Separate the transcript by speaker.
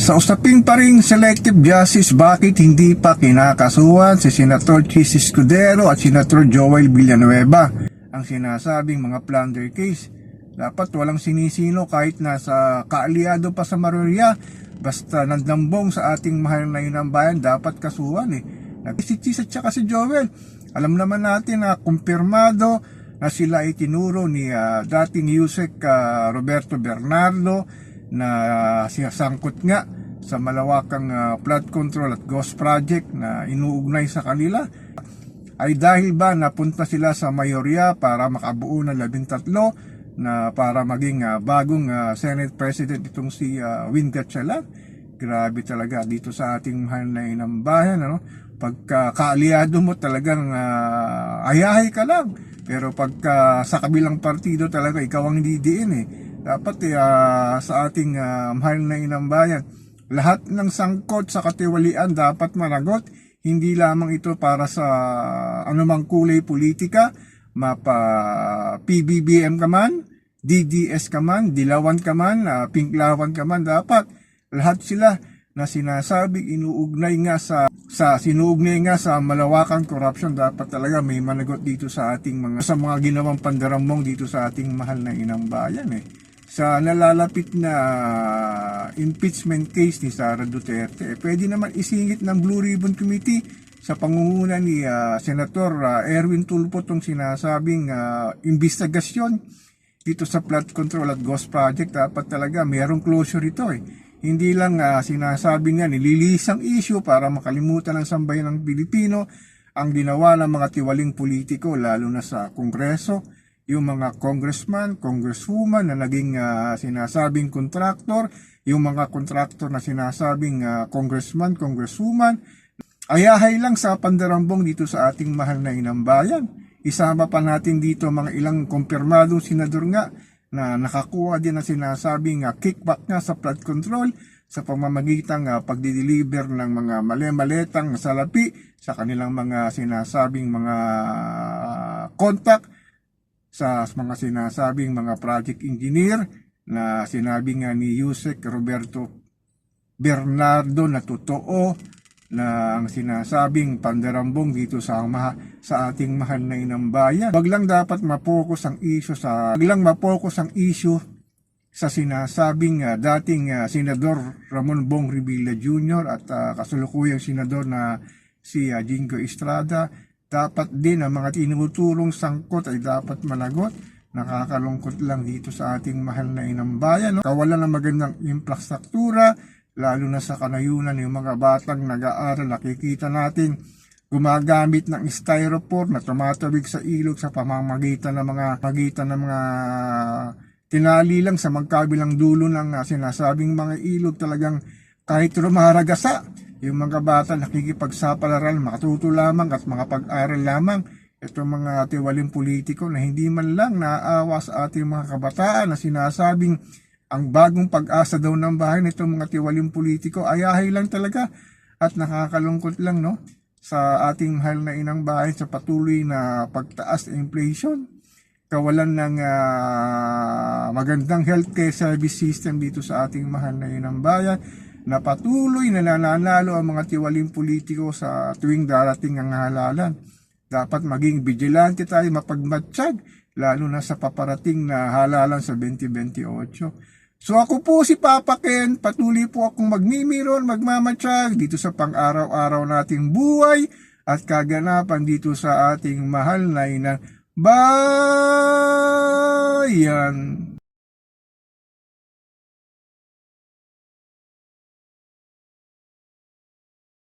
Speaker 1: Sa usaping pa rin selective justice, bakit hindi pa kinakasuhan si Senator Chis Escudero at Senator Joel Villanueva ang sinasabing mga plunder case? Dapat walang sinisino kahit nasa kaalyado pa sa Maruria, basta nandambong sa ating mahal na inang bayan, dapat kasuhan eh. Si Chis at saka si Joel, alam naman natin na kumpirmado na sila ay tinuro ni dating Yusek Roberto Bernardo na siyasangkot nga sa malawakang flood control at ghost project na inuugnay sa kanila, ay dahil ba napunta sila sa mayorya para makabuo ng 13 na para maging bagong Senate President itong si Win Gatchalian. Grabe talaga dito sa ating mahal na inang bayan, ano? Pagka kaalyado mo talagang ayahay ka lang, pero pagka sa kabilang partido talaga ikaw ang didiin eh. Dapat sa ating mahal na inang bayan, lahat ng sangkot sa katiwalian dapat managot. Hindi lamang ito para sa anumang kulay politika, mapa PBBM ka man, DDS ka man, Dilawan ka man, Pinklawan ka man, dapat lahat sila na sinasabing inuugnay nga sinuugnay nga sa malawakang corruption, dapat talaga may managot dito sa ating mga ginawang pandaramong dito sa ating mahal na inang bayan eh. Sa nalalapit na impeachment case ni Sara Duterte, pwede naman isingit ng Blue Ribbon Committee sa pangunguna ni Senator Erwin Tulfo tong sinasabing investigasyon dito sa flood control at ghost project. Dapat talaga mayroong closure ito eh. Hindi lang sinasabi nga nililisang issue para makalimutan ng sambayan ng Pilipino ang ginawa ng mga tiwaling politiko, lalo na sa Kongreso, yung mga congressman, congresswoman na naging sinasabing kontraktor, yung mga kontraktor na sinasabing congressman, congresswoman. Ayahay lang sa pandarambong dito sa ating mahal na inang bayan. Isama pa natin dito mga ilang kumpirmadong senador nga na nakakuha din na sinasabing kickback nga sa flood control sa pamamagitan pagdi-deliver ng mga mali-maletang salapi sa kanilang mga sinasabing mga contact sa mga sinasabing mga project engineer na sinabi nga ni Yusek Roberto Bernardo na totoo na ang sinasabing pandarambong dito sa ating mahal na inang bayan. Wag lang dapat mapokus ang issue sa sinasabing dating Senador Ramon Bong Revilla Jr. at kasulukuyang senador na si Jingo Estrada. Dapat din ang mga tinutulong sangkot ay dapat managot. Nakakalungkot lang dito sa ating mahal na inang bayan. Kawalan ng magandang infrastruktura, lalo na sa kanayunan yung mga batang nag-aaral. Nakikita natin gumagamit ng styrofoam na tumatawid sa ilog sa pamamagitan ng mga tinali lang sa magkabilang dulo ng sinasabing mga ilog. Talagang kahit rumaragasa, yung mga bata nakikipagsapalaran, makatuto lamang at makapag-aral lamang. Ito mga tiwaling politiko na hindi man lang naaawa sa ating mga kabataan na sinasabing ang bagong pag-asa daw ng bahay nitong mga tiwaling politiko. Ayahay lang talaga at nakakalungkot lang, no, sa ating mahal na inang bahay sa patuloy na pagtaas ng inflation. Kawalan ng magandang healthcare service system dito sa ating mahal na inang bayan, na patuloy na nananalo ang mga tiwaling politiko sa tuwing darating ang halalan. Dapat maging vigilante tayo, mapagmatsyag, lalo na sa paparating na halalan sa 2028. So ako po si Papa Ken, patuloy po akong magmimiron, magmamatsyag dito sa pang-araw-araw nating buhay at kaganapan dito sa ating mahal na inang bayan.